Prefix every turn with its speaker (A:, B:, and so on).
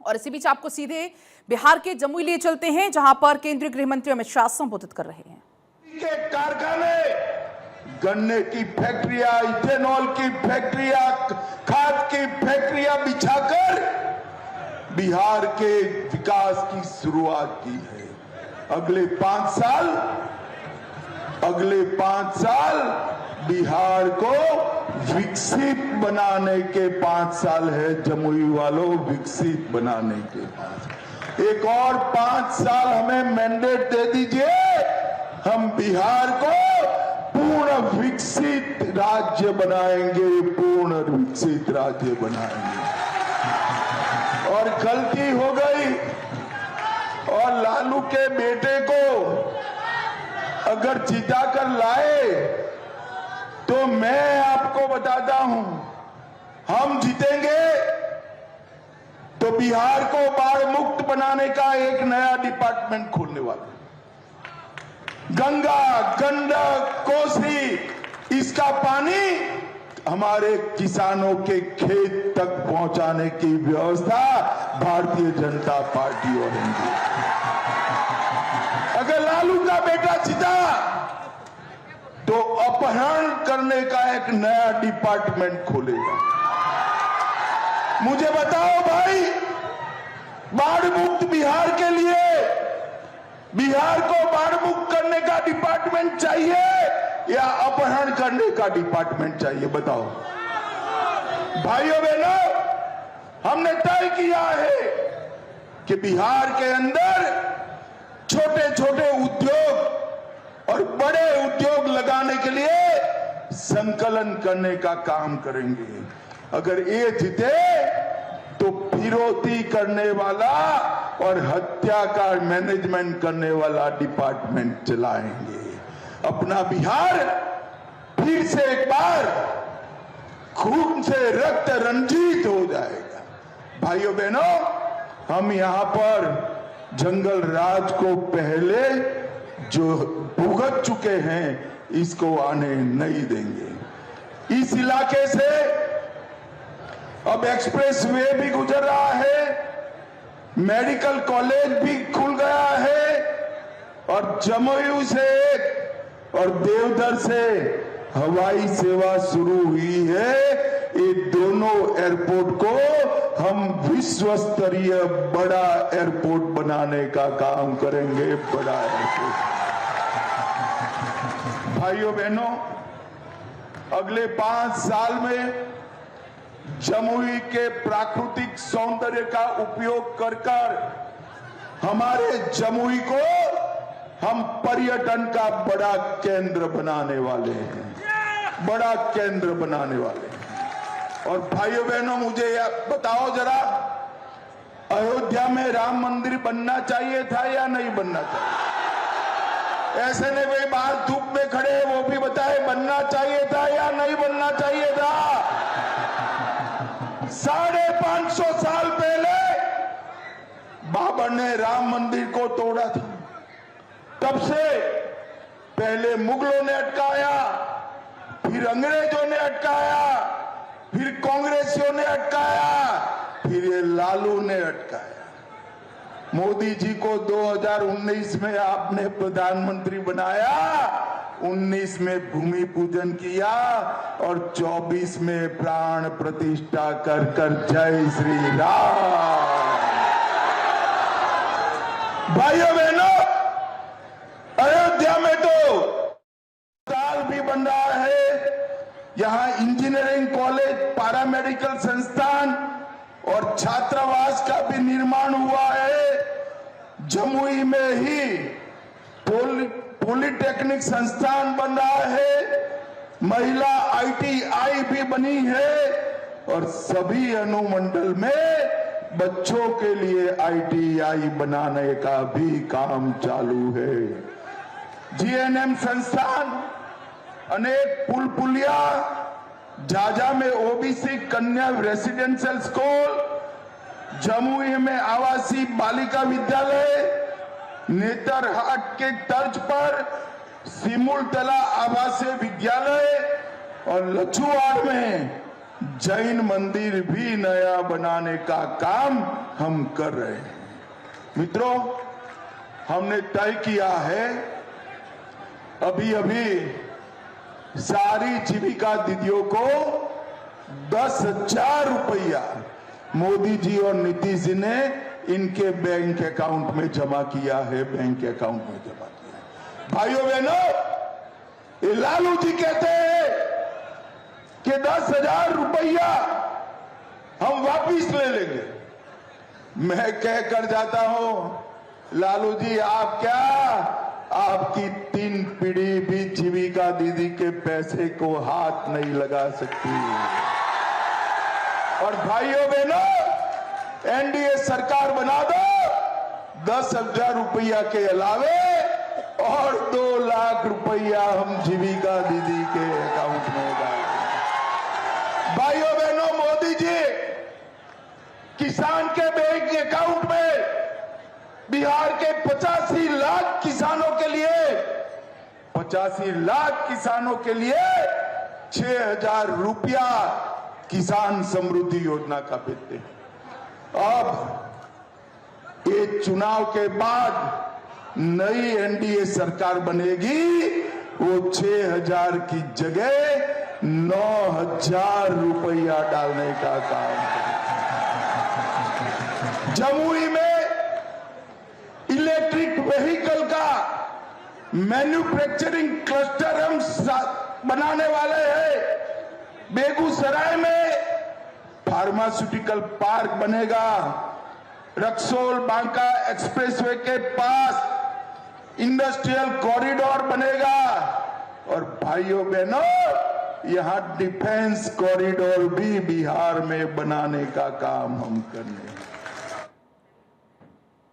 A: और इसी बीच आपको सीधे बिहार के जमुई लिए चलते हैं, जहां पर केंद्रीय गृह मंत्री अमित शाह संबोधित कर रहे हैं।
B: के कारखाने, गन्ने की फैक्ट्रियां, इथेनॉल की फैक्ट्रियां, खाद की फैक्ट्रियां बिछाकर बिहार के विकास की शुरुआत की है। अगले 5 साल बिहार को विकसित बनाने के 5 साल है। जमुई वालों, विकसित बनाने के 5। एक और 5 साल हमें मैंडेट दे दीजिए, हम बिहार को पूर्ण विकसित राज्य बनाएंगे, पूर्ण विकसित राज्य बनाएंगे। और गलती हो गई, और लालू के बेटे को अगर जिता कर लाए तो मैं आपको बताता हूं, हम जीतेंगे तो बिहार को बाढ़ मुक्त बनाने का एक नया डिपार्टमेंट खोलने वाला। गंगा, गंडक, कोसी, इसका पानी हमारे किसानों के खेत तक पहुंचाने की व्यवस्था भारतीय जनता पार्टी करेगी। अगर लालू का बेटा जीता तो अपहरण करने का एक नया डिपार्टमेंट खोलेगा। मुझे बताओ भाई, बाढ़ मुक्त बिहार के लिए बिहार को बाढ़ मुक्त करने का डिपार्टमेंट चाहिए या अपहरण करने का डिपार्टमेंट चाहिए? बताओ भाइयों बहनों, हमने तय किया है कि बिहार के अंदर छोटे छोटे उद्योग और बड़े उद्योग लगाने के लिए संकलन करने का काम करेंगे। अगर ये जीते तो फिरौती करने वाला और हत्या का मैनेजमेंट करने वाला डिपार्टमेंट चलाएंगे। अपना बिहार फिर से एक बार खून से रक्त रंजित हो जाएगा। भाइयों बहनों, हम यहां पर जंगल राज को पहले जो भुगत चुके हैं, इसको आने नहीं देंगे। इस इलाके से अब एक्सप्रेस वे भी गुजर रहा है, मेडिकल कॉलेज भी खुल गया है, और जमुई से और देवधर से हवाई सेवा शुरू हुई है। ये दोनों एयरपोर्ट को हम विश्व स्तरीय बड़ा एयरपोर्ट बनाने का काम करेंगे। बड़ा एयरपोर्ट। भाइयों बहनों, अगले 5 साल में जमुई के प्राकृतिक सौंदर्य का उपयोग कर हमारे जमुई को हम पर्यटन का बड़ा केंद्र बनाने वाले हैं, बड़ा केंद्र बनाने वाले हैं। और भाइयों बहनों, मुझे यह बताओ जरा, अयोध्या में राम मंदिर बनना चाहिए था या नहीं बनना चाहिए? ऐसे नहीं भाई बाहर धूप में खड़े, वो भी बताए बनना चाहिए था या नहीं बनना चाहिए था? 550 साल पहले बाबर ने राम मंदिर को तोड़ा था। तब से पहले मुगलों ने अटकाया, फिर अंग्रेजों ने अटकाया, फिर कांग्रेसियों ने अटकाया, फिर ये लालू ने अटकाया। मोदी जी को 2019 में आपने प्रधानमंत्री बनाया, 19 में भूमि पूजन किया और 24 में प्राण प्रतिष्ठा कर जय श्री राम। भाइयों बहनों, अयोध्या में तो अस्पताल भी बन रहा है, यहां इंजीनियरिंग कॉलेज, पैरामेडिकल संस्थान और छात्रावास का भी निर्माण हुआ है। जमुई में ही पॉलिटेक्निक संस्थान बन रहा है, महिला ITI भी बनी है, और सभी अनुमंडल में बच्चों के लिए ITI बनाने का भी काम चालू है। GNM संस्थान, अनेक पुल पुलिया, झाझा में OBC कन्या रेसिडेंशियल स्कूल, जमुई में आवासीय बालिका विद्यालय, नेतरहाट के तर्ज पर सिमुलतला आवासीय विद्यालय और लछुआड़ में जैन मंदिर भी नया बनाने का काम हम कर रहे हैं। मित्रों, हमने तय किया है अभी सारी जीविका दीदियों को 10,000 रुपया मोदी जी और नीतीश जी ने इनके बैंक अकाउंट में जमा किया है, बैंक अकाउंट में जमा किया है। भाइयों बहनों, ये लालू जी कहते हैं कि 10,000 रुपया हम वापिस ले लेंगे। मैं कह कर जाता हूं, लालू जी आप क्या, आपकी 3 पीढ़ी भी जीविका दीदी के पैसे को हाथ नहीं लगा सकती। और भाइयों बहनों, एनडीए सरकार बना दो, 10,000 रुपया के अलावे और 2 लाख रुपया हम जीविका दीदी के अकाउंट में डालेंगे। भाइयों बहनों, मोदी जी किसान के बैंक अकाउंट में बिहार के 85 लाख किसानों के लिए 6,000 रुपया किसान समृद्धि योजना का भेजते हैं। अब ये चुनाव के बाद नई एनडीए सरकार बनेगी, वो 6,000 की जगह 9,000 रुपया डालने का काम करेगी। जमुई में इलेक्ट्रिक व्हीकल का मैन्युफैक्चरिंग क्लस्टर हम बनाने वाले हैं। बेगूसराय में फार्मास्यूटिकल पार्क बनेगा। रक्सौल बांका एक्सप्रेसवे के पास इंडस्ट्रियल कॉरिडोर बनेगा। और भाइयों बहनों, यहां डिफेंस कॉरिडोर भी बिहार में बनाने का काम हम करेंगे।